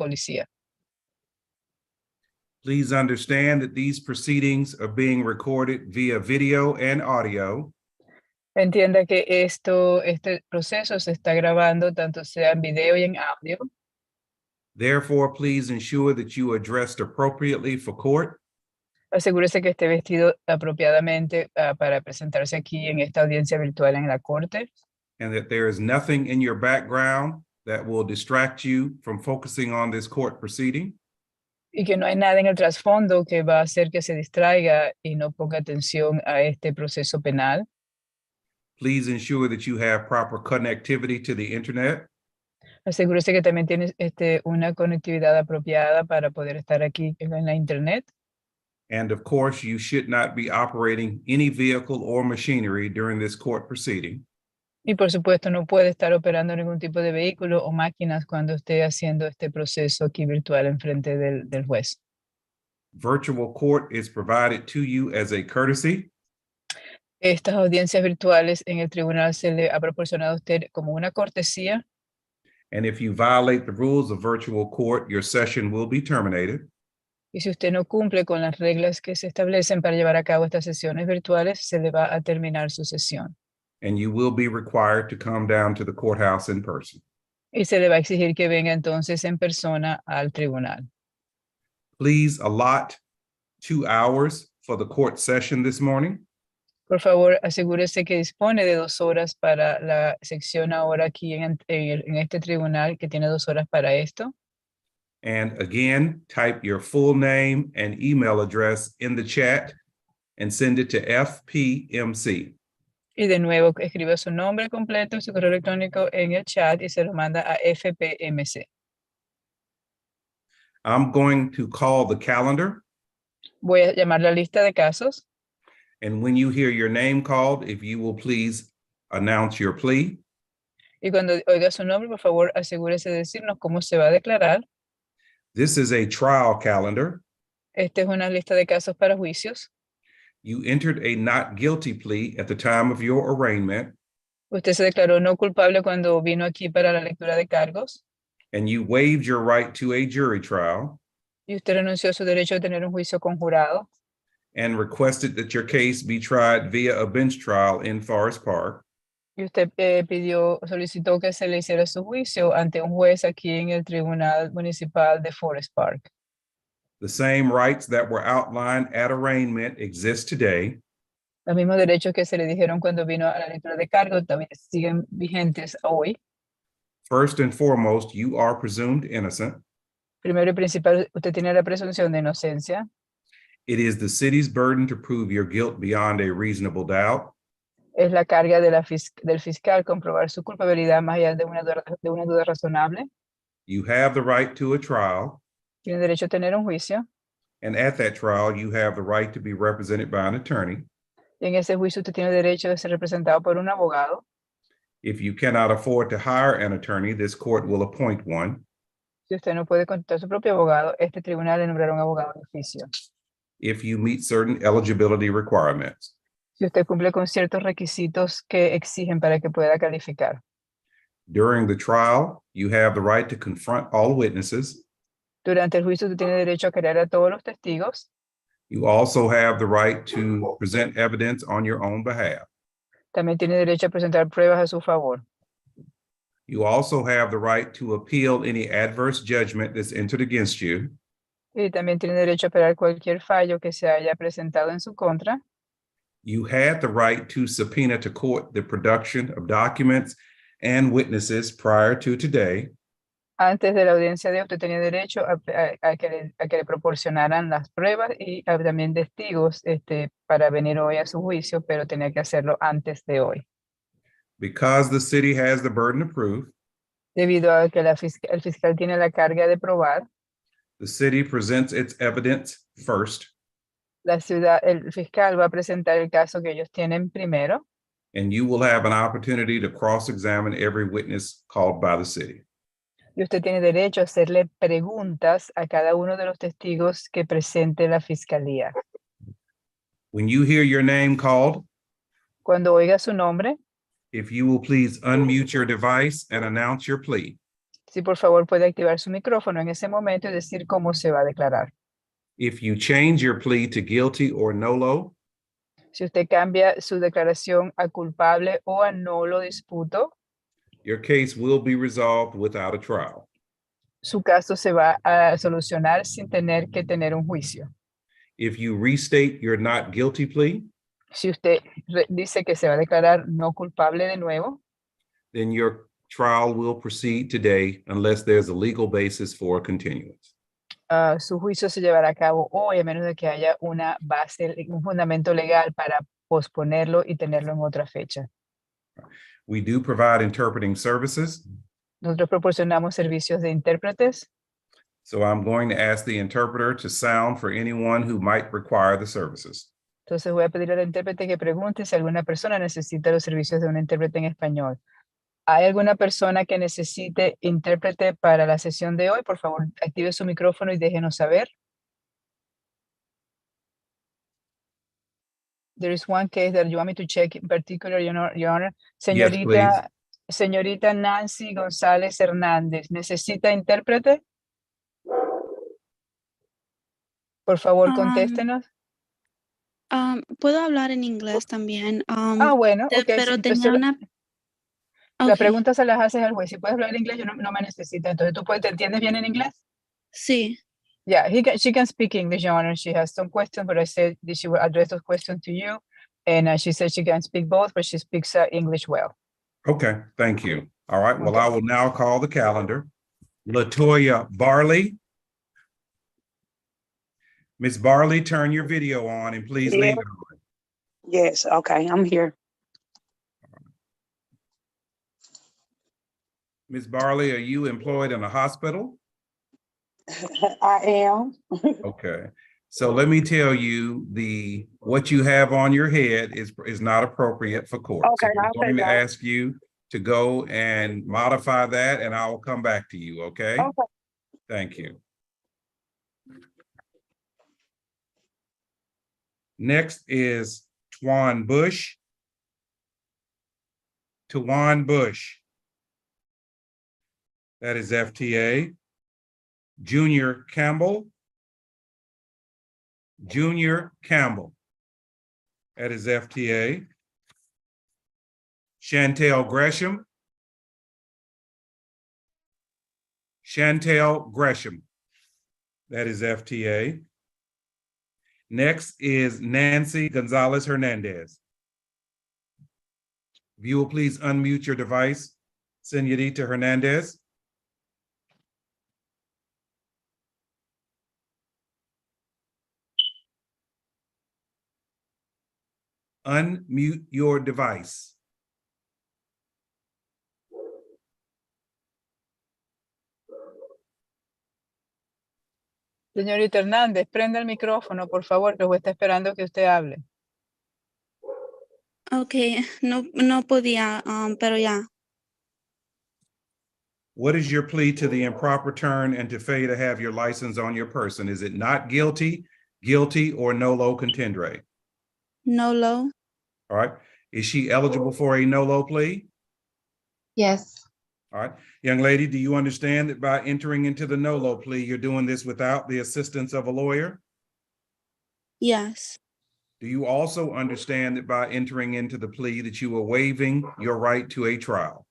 policía. Please understand that these proceedings are being recorded via video and audio. Entienda que este proceso se está grabando tanto sea en video y en audio. Therefore, please ensure that you are dressed appropriately for court. Asegúrese que esté vestido apropiadamente para presentarse aquí en esta audiencia virtual en la corte. And that there is nothing in your background that will distract you from focusing on this court proceeding. Y que no hay nada en el trasfondo que va a hacer que se distraiga y no ponga atención a este proceso penal. Please ensure that you have proper connectivity to the internet. Asegúrese que también tiene una conectividad apropiada para poder estar aquí en la internet. And of course, you should not be operating any vehicle or machinery during this court proceeding. Y por supuesto no puede estar operando ningún tipo de vehículo o máquinas cuando esté haciendo este proceso aquí virtual en frente del juez. Virtual court is provided to you as a courtesy. Estas audiencias virtuales en el tribunal se le ha proporcionado a usted como una cortesía. And if you violate the rules of virtual court, your session will be terminated. Y si usted no cumple con las reglas que se establecen para llevar a cabo estas sesiones virtuales, se le va a terminar su sesión. And you will be required to come down to the courthouse in person. Y se le va a exigir que venga entonces en persona al tribunal. Please allot 2 hours for the court session this morning. Por favor, asegúrese que dispone de 2 horas para la sección ahora aquí en este tribunal, que tiene 2 horas para esto. And again, type your full name and email address in the chat and send it to FPMC. Y de nuevo, escriba su nombre completo y su correo electrónico en el chat y se lo manda a FPMC. I'm going to call the calendar. Voy a llamar la lista de casos. And when you hear your name called, if you will please announce your plea. Y cuando oiga su nombre, por favor, asegúrese de decirnos cómo se va a declarar. This is a trial calendar. Esta es una lista de casos para juicios. You entered a not guilty plea at the time of your arraignment. Usted se declaró no culpable cuando vino aquí para la lectura de cargos. And you waived your right to a jury trial. Y usted renunció a su derecho a tener un juicio con jurado. And requested that your case be tried via a bench trial in Forest Park. Y usted solicitó que se le hiciera su juicio ante un juez aquí en el Tribunal Municipal de Forest Park. The same rights that were outlined at arraignment exist today. Los mismos derechos que se le dijeron cuando vino a la lectura de cargos también siguen vigentes hoy. First and foremost, you are presumed innocent. Primero y principal, usted tiene la presunción de inocencia. It is the city's burden to prove your guilt beyond a reasonable doubt. Es la carga de del fiscal comprobar su culpabilidad más allá de una duda razonable. You have the right to a trial. Tiene derecho a tener un juicio. And at that trial, you have the right to be represented by an attorney. Y en ese juicio usted tiene derecho a ser representado por un abogado. If you cannot afford to hire an attorney, this court will appoint one. Si usted no puede contratar su propio abogado, este tribunal le nombrará un abogado de oficio. If you meet certain eligibility requirements. Si usted cumple con ciertos requisitos que exigen para que pueda calificar. During the trial, you have the right to confront all witnesses. Durante el juicio usted tiene derecho a querer a todos los testigos. You also have the right to present evidence on your own behalf. También tiene derecho a presentar pruebas a su favor. You also have the right to appeal any adverse judgment that's entered against you. Y también tiene derecho a apelar cualquier fallo que se haya presentado en su contra. You had the right to subpoena to court the production of documents and witnesses prior to today. Antes de la audiencia de hoy, usted tenía derecho a que le proporcionaran las pruebas y también testigos para venir hoy a su juicio, pero tenía que hacerlo antes de hoy. Because the city has the burden of proof. Debido a que el fiscal tiene la carga de probar. The city presents its evidence first. El fiscal va a presentar el caso que ellos tienen primero. And you will have an opportunity to cross-examine every witness called by the city. Y usted tiene derecho a hacerle preguntas a cada uno de los testigos que presente la fiscalía. When you hear your name called, cuando oiga su nombre, if you will please unmute your device and announce your plea. Si por favor puede activar su micrófono en ese momento y decir cómo se va a declarar. If you change your plea to guilty or nolo, Si usted cambia su declaración a culpable o a no lo disputo, your case will be resolved without a trial. su caso se va a solucionar sin tener que tener un juicio. If you restate your not guilty plea, Si usted dice que se va a declarar no culpable de nuevo, then your trial will proceed today unless there's a legal basis for a continuance. su juicio se llevará a cabo hoy, a menos de que haya una base, un fundamento legal para posponerlo y tenerlo en otra fecha. We do provide interpreting services, Nosotros proporcionamos servicios de intérpretes, so I'm going to ask the interpreter to sound for anyone who might require the services. entonces voy a pedir al intérprete que pregunte si alguna persona necesita los servicios de un intérprete en español. ¿Hay alguna persona que necesite intérprete para la sesión de hoy? Por favor, active su micrófono y déjenos saber. There is one case that you want me to check in particular, Your Honor. Yes, please. Señorita Nancy González Hernández, ¿necesita intérprete? Por favor, contéstenos. Puedo hablar en inglés también. Bueno, ok. Pero Sí, tenía una... La Ok, pregunta se las haces al juez. Si puedes hablar inglés, yo no me necesita. Entonces, ¿te entiendes bien en inglés? sí. Yeah, she can speak English, Your Honor. She has some questions, but I said that she will address those questions to you. And she said she can speak both, but she speaks English well. Okay, thank you. All right, well, Okay. I will now call the calendar. LaToya Barley. Ms. Barley, turn your video on and please leave it on. Yes, okay, I'm here. Ms. Barley, are you employed in a hospital? I am. Okay, so let me tell you, what you have on your head is not appropriate for court. So Okay, I'm I'll going to take that. ask you to go and modify that, and I will come back to you, okay? Okay. Thank you. Next is Twan Bush. Tawan Bush. That is FTA. Junior Campbell. Junior Campbell. That is FTA. Chantel Gresham. Chantel Gresham. That is FTA. Next is Nancy Gonzalez Hernandez. If you will please unmute your device, Señorita Hernandez. Unmute your device. Señorita Hernández, prenda el micrófono, por favor, que está esperando que usted hable. Ok, no podía, pero ya. What is your plea to the improper turn and to failure to have your license on your person? Is it not guilty, guilty, or nolo contendere? Nolo. All right. Is she eligible for a nolo plea? Yes. All right. Young lady, do you understand that by entering into the nolo plea, you're doing this without the assistance of a lawyer? Yes. Do you also understand that by entering into the plea that you are waiving your right to a trial?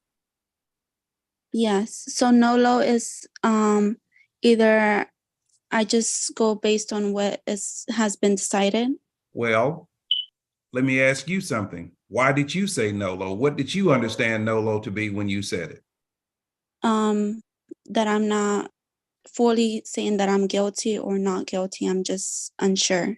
Yes. So nolo is either I just go based on what has been decided. Well, let me ask you something. Why did you say nolo? What did you understand nolo to be when you said it? That I'm not fully saying that I'm guilty or not guilty. I'm just unsure.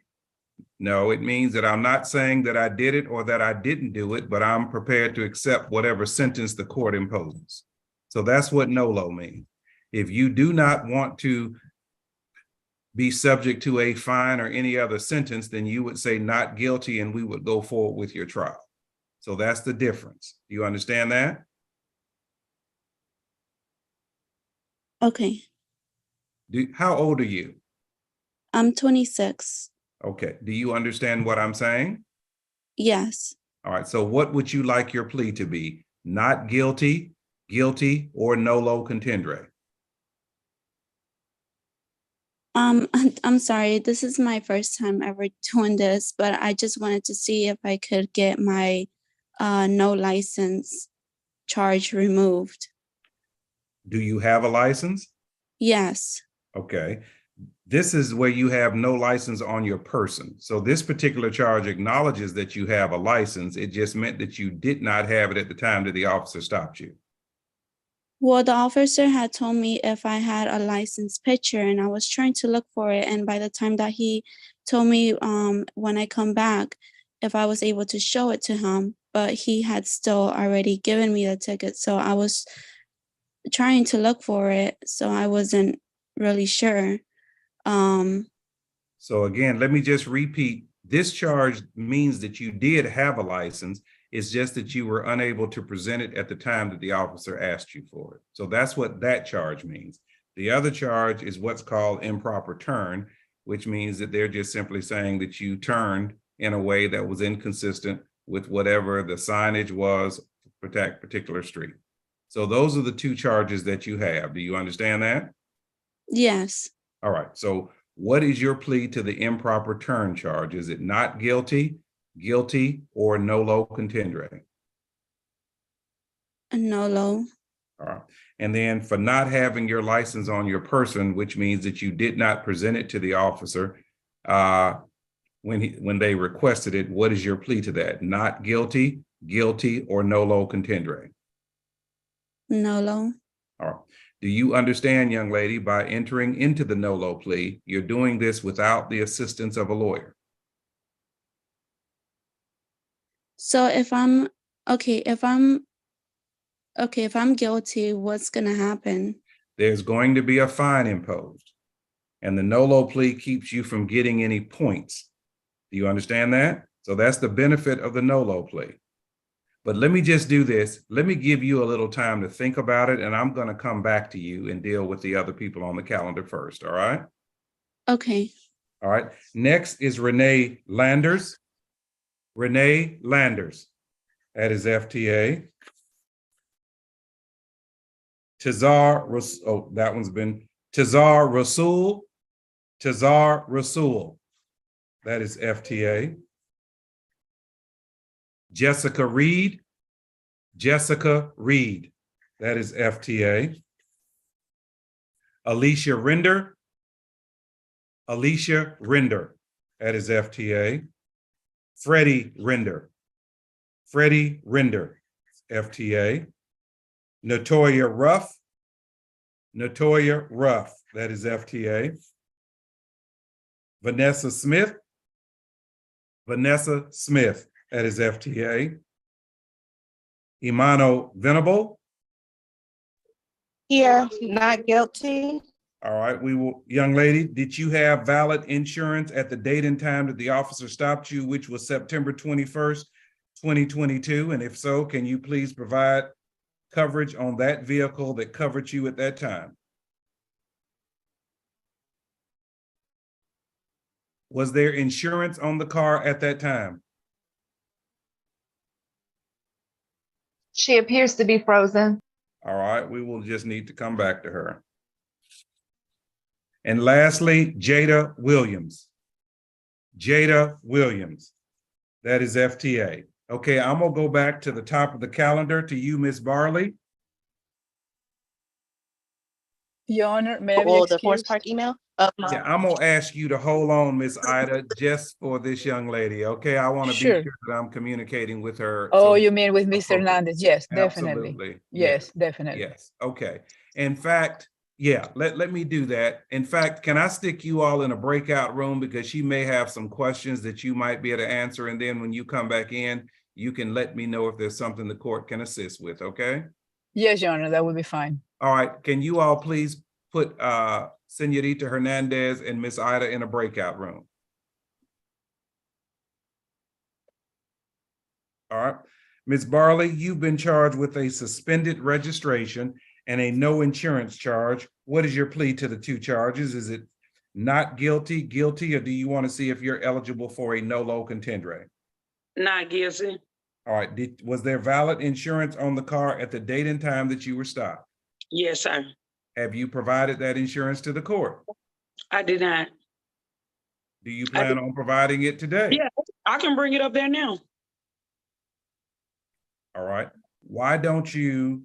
No, it means that I'm not saying that I did it or that I didn't do it, but I'm prepared to accept whatever sentence the court imposes. So that's what nolo means. If you do not want to be subject to a fine or any other sentence, then you would say not guilty and we would go forward with your trial. So that's the difference. Do you understand that? Okay. How old are you? I'm 26. Okay. Do you understand what I'm saying? Yes. All right. So what would you like your plea to be? Not guilty, guilty, or nolo contendere? I'm sorry, this is my first time ever doing this, but I just wanted to see if I could get my no license charge removed. Do you have a license? Yes, Okay. This is where you have no license on your person. So this particular charge acknowledges that you have a license. It just meant that you did not have it at the time that the officer stopped you. well, the officer had told me if I had a license picture, and I was trying to look for it, and by the time that he told me when I come back, if I was able to show it to him, but he had still already given me the ticket, so I was trying to look for it, so I wasn't really sure. So again, let me just repeat, this charge means that you did have a license. It's just that you were unable to present it at the time that the officer asked you for it. So that's what that charge means. The other charge is what's called improper turn, which means that they're just simply saying that you turned in a way that was inconsistent with whatever the signage was for that particular street. So those are the two charges that you have. Do you understand that? Yes, All right. So what is your plea to the improper turn charge? Is it not guilty, guilty, or nolo contendere? Nolo. All right. And then for not having your license on your person, which means that you did not present it to the officer when they requested it, what is your plea to that? Not guilty, guilty, or nolo contendere? Nolo. All right. Do you understand, young lady, by entering into the nolo plea, you're doing this without the assistance of a lawyer? So if I'm guilty, what's gonna happen? There's going to be a fine imposed, and the nolo plea keeps you from getting any points. Do you understand that? So that's the benefit of the nolo plea. But let me just do this. Let me give you a little time to think about it, and I'm going to come back to you and deal with the other people on the calendar first. All right? Okay. All right. Next is Renee Landers. Renee Landers. That is FTA. That one's been Tazar Rasul. Tazar Rasul. That is FTA. Jessica Reed. Jessica Reed. That is FTA. Alicia Render. Alicia Render. That is FTA. Freddie Render. Freddie Render. FTA. Natoya Ruff. Natoya Ruff. That is FTA. Vanessa Smith. Vanessa Smith. That is FTA. Imano Venable. Here, not guilty. All right, young lady, did you have valid insurance at the date and time that the officer stopped you, which was September 21st, 2022? And if so, can you please provide coverage on that vehicle that covered you at that time? Was there insurance on the car at that time? She appears to be frozen. All right, we will just need to come back to her. And lastly, Jada Williams. Jada Williams. That is FTA. Okay, I'm gonna go back to the top of the calendar to you, Miss Barley. Your Honor, may I be Or the Forest excused? Park email? Yeah, I'm gonna ask you to hold on, Miss Ida, just for this young lady, okay? I want to be Sure. sure that I'm communicating with her. Oh, so- you mean with Mr. appropriate. Hernandez? Yes, definitely. Absolutely. Yes, definitely. Yes, okay. In fact, yeah, let me do that. In fact, can I stick you all in a breakout room because she may have some questions that you might be able to answer, and then when you come back in, you can let me know if there's something the court can assist with, okay? Yes, Your Honor, that would be fine. All right, can you all please put Senorita Hernandez and Miss Ida in a breakout room? All right, Ms. Barley, you've been charged with a suspended registration and a no insurance charge. What is your plea to the two charges? Is it not guilty, guilty, or do you want to see if you're eligible for a nolo contendere? Not guilty. All right, was there valid insurance on the car at the date and time that you were stopped? Yes, sir. Have you provided that insurance to the court? I did not. Do you plan on providing it today? Yeah, I can bring it up there now. All right. Why don't you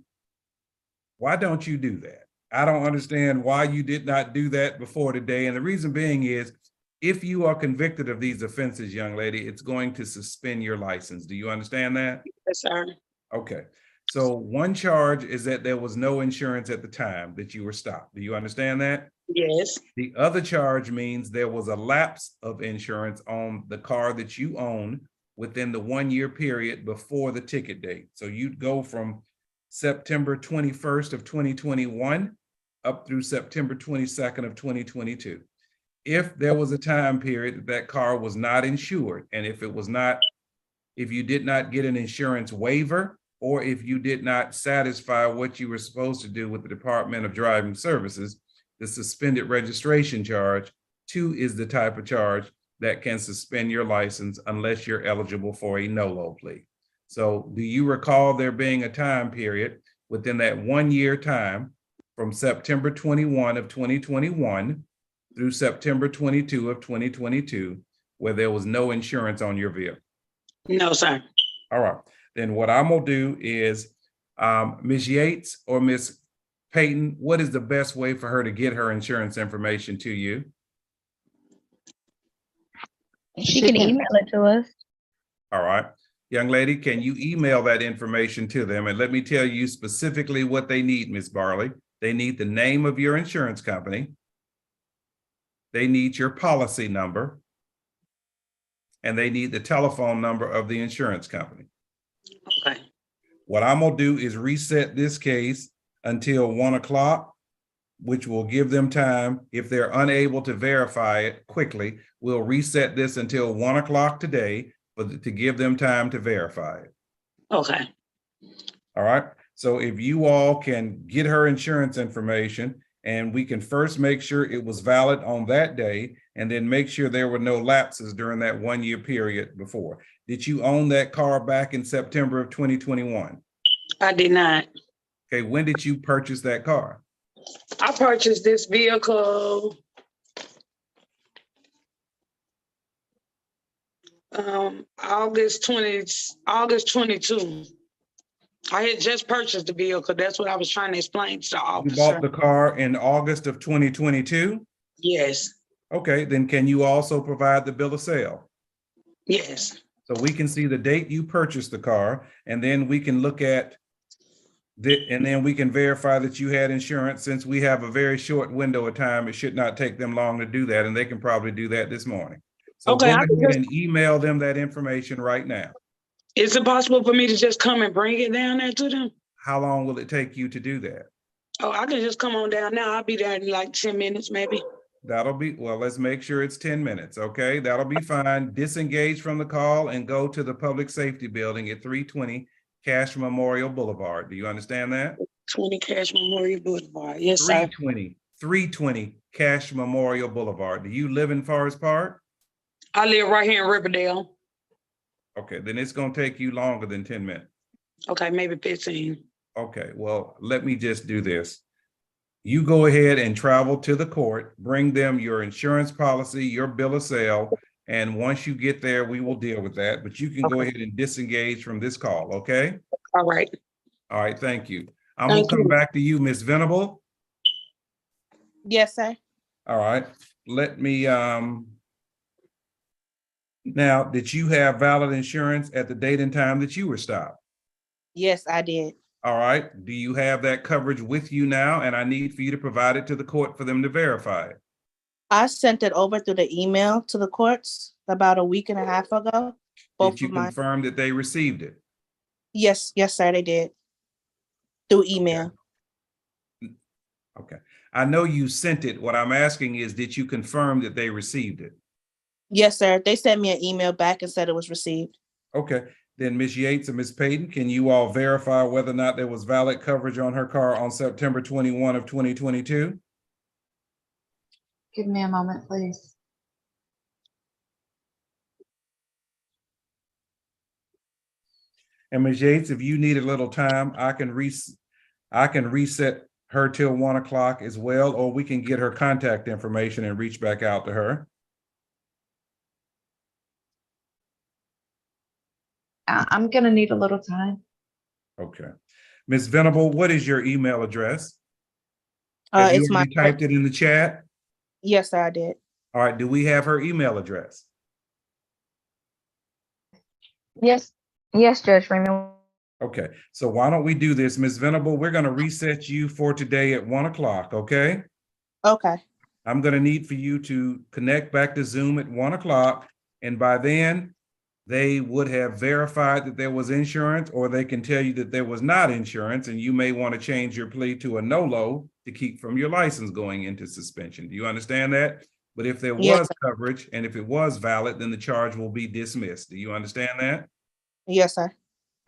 do that? I don't understand why you did not do that before today. And the reason being is if you are convicted of these offenses, young lady, it's going to suspend your license. Do you understand that? Yes, sir. Okay. So one charge is that there was no insurance at the time that you were stopped. Do you understand that? Yes. The other charge means there was a lapse of insurance on the car that you own within the 1 year period before the ticket date. So you'd go from September 21st of 2021 up through September 22nd of 2022. If there was a time period that car was not insured, and if you did not get an insurance waiver, or if you did not satisfy what you were supposed to do with the Department of Driving Services, the suspended registration charge, 2 is the type of charge that can suspend your license unless you're eligible for a no-low plea. So do you recall there being a time period within that 1 year time from September 21 of 2021 through September 22 of 2022 where there was no insurance on your vehicle? No, sir. All right. Then what I'm gonna do is, Ms. Yates or Ms. Payton, what is the best way for her to get her insurance information to you? She can email it to us. All right. Young lady, can you email that information to them? And let me tell you specifically what they need, Ms. Barley. They need the name of your insurance company. They need your policy number. And they need the telephone number of the insurance company. Okay. What I'm gonna do is reset this case until 1 o'clock, which will give them time. If they're unable to verify it quickly, we'll reset this until 1 o'clock today to give them time to verify it. Okay. All right. So if you all can get her insurance information and we can first make sure it was valid on that day and then make sure there were no lapses during that 1 year period before. Did you own that car back in September of 2021? I did not. Okay, when did you purchase that car? I purchased this vehicle August 22. I had just purchased the vehicle. That's what I was trying to explain to the You officer. bought the car in August of 2022? Yes. Okay, then can you also provide the bill of sale? Yes. So we can see the date you purchased the car, and then we can look at and then we can verify that you had insurance. Since we have a very short window of time, it should not take them long to do that, and they can probably do that this morning. So Okay, go I ahead can just, and email them that information right now. is it possible for me to just come and bring it down there to them? How long will it take you to do that? Oh, I can just come on down now. I'll be there in like 10 minutes, maybe. That'll be, well, let's make sure it's 10 minutes, okay? That'll be fine. Disengage from the call and go to the Public Safety Building at 320 Cash Memorial Boulevard. Do you understand that? 20 Cash Memorial Boulevard. Yes, sir. 320 Cash Memorial Boulevard. Do you live in Forest Park? I live right here in Riverdale. Okay, then it's gonna take you longer than 10 minutes. Okay, maybe 15. Okay, well, let me just do this. You go ahead and travel to the court, bring them your insurance policy, your bill of sale, and once you get there, we will deal with that. But you can go ahead and disengage from this call, okay? All right. All right, thank you. I'm Thank gonna come you. back to you, Ms. Venable. Yes, sir. All right, let me, now, did you have valid insurance at the date and time that you were stopped? Yes, I did. All right, do you have that coverage with you now? And I need for you to provide it to the court for them to verify it. I sent it over through the email to the courts about a week and a half ago. Both Did you of mine. confirm that they received it? Yes, sir, they did. Through email. Okay, I know you sent it. What I'm asking is, did you confirm that they received it? Yes, sir. They sent me an email back and said it was received. Okay, then Ms. Yates and Ms. Payton, can you all verify whether or not there was valid coverage on her car on September 21 of 2022? Give me a moment, please. And Ms. Yates, if you need a little time, I can reset her till 1 o'clock as well, or we can get her contact information and reach back out to her. I'm gonna need a little time. Okay. Ms. Venable, what is your email address? Have you It's my already typed it in the chat? Yes, sir, I did. All right, do we have her email address? Yes, yes, Judge Freeman. Okay, so why don't we do this, Ms. Venable? We're gonna reset you for today at 1 o'clock, okay? Okay. I'm gonna need for you to connect back to Zoom at 1 o'clock, and by then, they would have verified that there was insurance, or they can tell you that there was not insurance, and you may want to change your plea to a NOLO to keep from your license going into suspension. Do you understand that? But if there Yes, was coverage and if it was valid, then the charge will be dismissed. Do you understand that? yes, sir.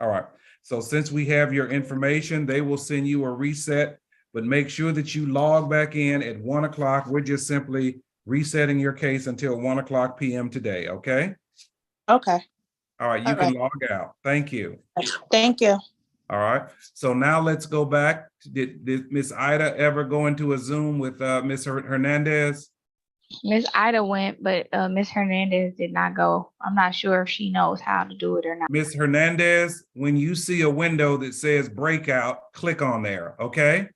All right. So since we have your information, they will send you a reset, but make sure that you log back in at 1 o'clock. We're just simply resetting your case until 1 o'clock p.m. today, okay? Okay. All right, you All can right. log out. Thank you. Thank you. All right, so now let's go back. Did Miss Ida ever go into a Zoom with Miss Hernandez? Miss Ida went, but Miss Hernandez did not go. I'm not sure if she knows how to do it or not. Miss Hernandez, when you see a window that says breakout, click on there, okay?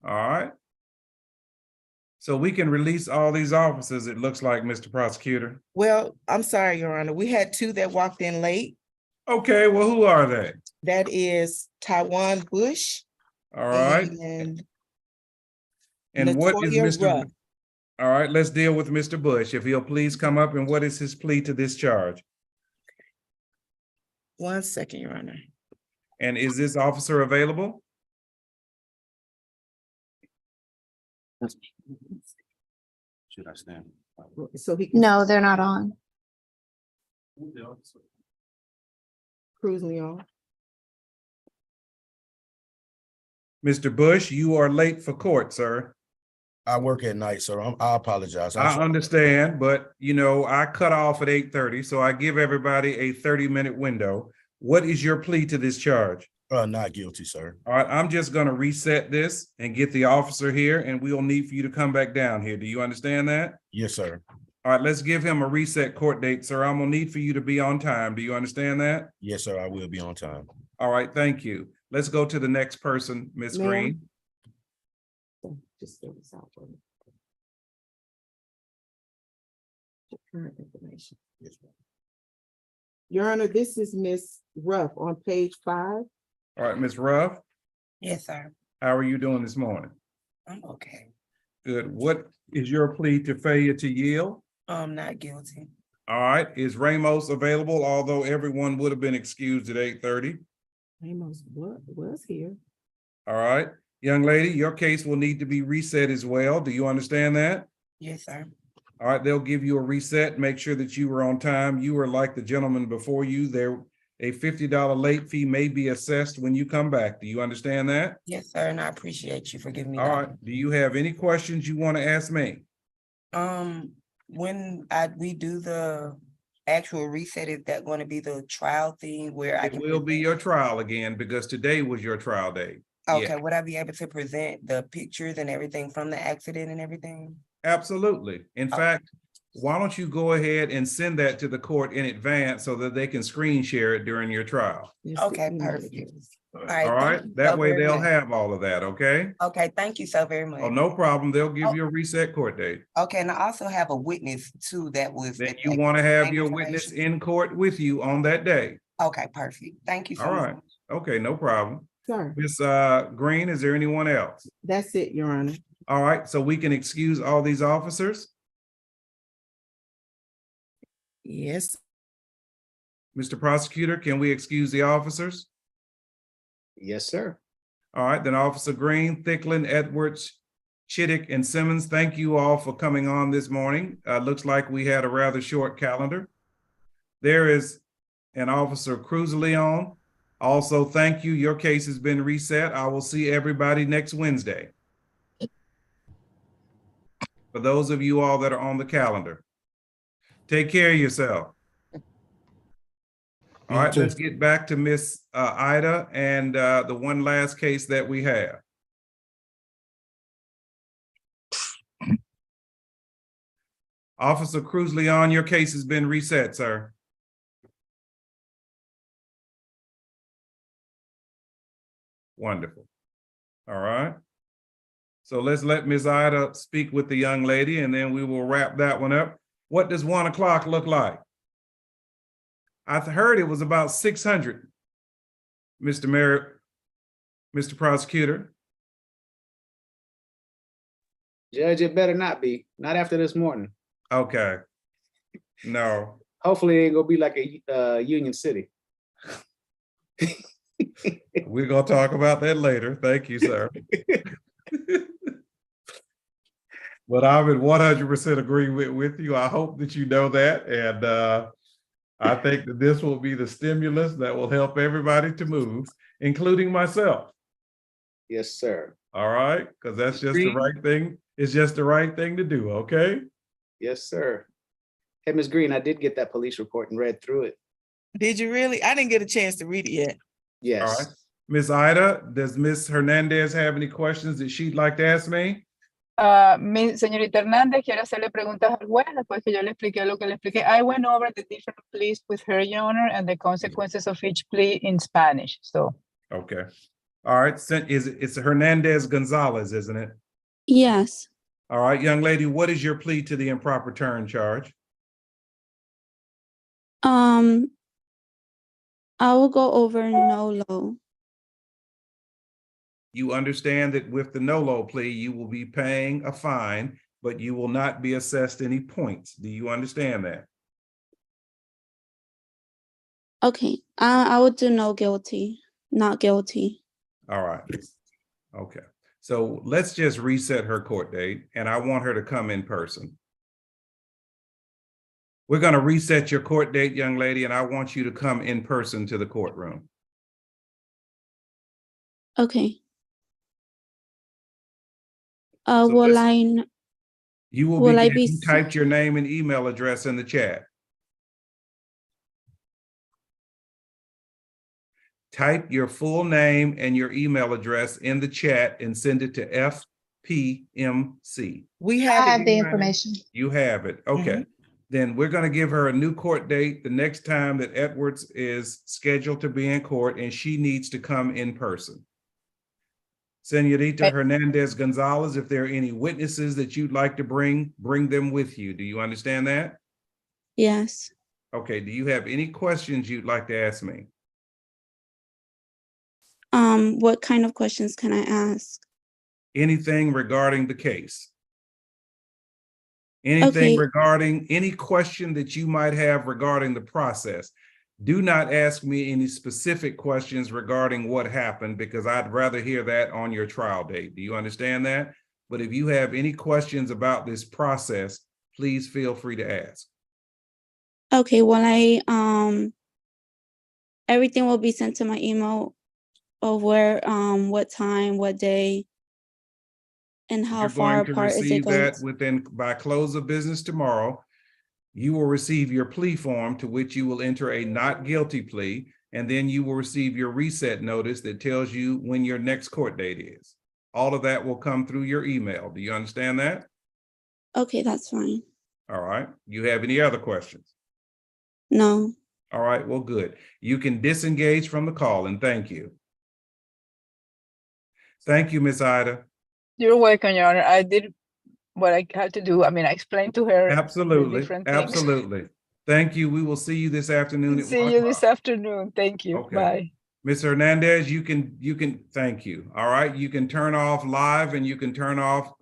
All right. So we can release all these officers, it looks like, Mr. Prosecutor. Well, I'm sorry, Your Honor. We had two that walked in late. Okay, well, who are they? That is Taiwan Bush All right, and and what is Latoya Mr. Ruff. All right, let's deal with Mr. Bush. If he'll please come up, and what is his plea to this charge? 1 second, Your Honor. And is this officer available? Should I stand? So he can No, they're not on. cruise me on. Mr. Bush, you are late for court, sir. I work at night, sir. I apologize. I understand, but you know, I cut off at 8:30, so I give everybody a 30-minute window. What is your plea to this charge? Not guilty, sir. All right, I'm just gonna reset this and get the officer here, and we'll need for you to come back down here. Do you understand that? Yes, sir. All right, let's give him a reset court date, sir. I'm gonna need for you to be on time. Do you understand that? Yes, sir. I will be on time. All right, thank you. Let's go to the next person, Ms. Ma'am? Green. Just fill this out for me. Current information. Yes, ma'am. Your Honor, this is Miss Ruff on page 5. All right, Ms. Ruff, Yes, sir. how are you doing this morning? I'm okay. Good. What is your plea to failure to yield? I'm not guilty. All right, is Ramos available, although everyone would have been excused at 8:30? Amos was here. All right, young lady, your case will need to be reset as well. Do you understand that? Yes, sir. All right, they'll give you a reset. Make sure that you were on time. You were like the gentleman before you. There, a $50 late fee may be assessed when you come back. Do you understand that? Yes, sir. And I appreciate you for giving me All that. right, do you have any questions you want to ask me? When we do the actual reset, is that going to be the trial thing where I It can? will be present- your trial again because today was your trial day. Okay, Yeah. would I be able to present the pictures and everything from the accident and everything? Absolutely. In fact, why don't you go ahead and send that to the court in advance so that they can screen share it during your trial? Okay, perfect. All right. All thank right, you that so way very they'll much. have all of that, okay? Okay, thank you so very much. Oh, no problem. They'll give Oh. you a reset court date. Okay, and I also have a witness too that was. Then at you that want to have same your witness information. in court with you on that day. Okay, perfect. Thank you so All much. right. Okay, no problem. Sir, Miss Green, is there anyone else? that's it, Your Honor. All right, so we can excuse all these officers? Yes. Mr. Prosecutor, can we excuse the officers? Yes, sir. All right, then Officer Green, Thicklin, Edwards, Chittick, and Simmons, thank you all for coming on this morning. Looks like we had a rather short calendar. There is an Officer Cruz-Leon. Also, thank you. Your case has been reset. I will see everybody next Wednesday. For those of you all that are on the calendar. Take care of yourself. All right, let's get back to Miss Ida and the one last case that we have. Officer Cruz Leon, your case has been reset, sir. Wonderful. All right. So let's let Ms. Ida speak with the young lady and then we will wrap that one up. What does 1 o'clock look like? I heard it was about 600, Mr. Merritt, Mr. Prosecutor. Judge, it better not be. Not after this morning. Okay. No. Hopefully it ain't gonna be like a Union City. We're gonna talk about that later. Thank you, sir. But I'm in 100% agreement with you. I hope that you know that. And I think that this will be the stimulus that will help everybody to move, including myself. Yes, sir. All right, because that's just the right thing. It's just the right thing to do, okay? Yes, sir. Hey, Ms. Green, I did get that police report and read through it. Did you really? I didn't get a chance to read it yet. Yes. All right. Ms. Ida, does Ms. Hernandez have any questions that she'd like to ask me? Mi señorita Hernández quiere hacerle preguntas al juez después que yo le expliqué lo que le expliqué. I went over the different pleas with her, Your Honor, and the consequences of each plea in Spanish. So. Okay. All right. It's Hernandez Gonzalez, isn't it? Yes. All right, young lady, what is your plea to the improper turn charge? I will go over NOLO. You understand that with the NOLO plea, you will be paying a fine, but you will not be assessed any points. Do you understand that? Okay, I would do no guilty, not guilty. All right. Okay. So let's just reset her court date, and I want her to come in person. We're going to reset your court date, young lady, and I want you to come in person to the courtroom. Okay. So will I you typed your name and email address in the chat. Type your full name and your email address in the chat and send it to FPMC. We have the information. You have it. Okay. Then we're going to give her a new court date the next time that Edwards is scheduled to be in court, and she needs to come in person. Señorita Hernandez Gonzalez, if there are any witnesses that you'd like to bring them with you. Do you understand that? Yes. Okay. Do you have any questions you'd like to ask me? What kind of questions can I ask? Anything regarding the case? Anything regarding any question that you might have regarding the process? Do not ask me any specific questions regarding what happened, because I'd rather hear that on your trial date. Do you understand that? But if you have any questions about this process, please feel free to ask. Okay, well, everything will be sent to my email of where, what time, what day, and how far apart is it going? You're going to receive that by close of business tomorrow. You will receive your plea form, to which you will enter a not guilty plea, and then you will receive your reset notice that tells you when your next court date is. All of that will come through your email. Do you understand that? Okay, that's fine. All right. You have any other questions? No. All right, well, good. You can disengage from the call, and thank you. Thank you, Ms. Ida. You're welcome, Your Honor. I did what I had to do. I mean, I explained to her Absolutely, different things. absolutely. Thank you. We will see you this afternoon at 1 o'clock. See you this afternoon. Thank you. Okay. Bye. Ms. Hernandez, you can, thank you. All right, you can turn off live and you can turn off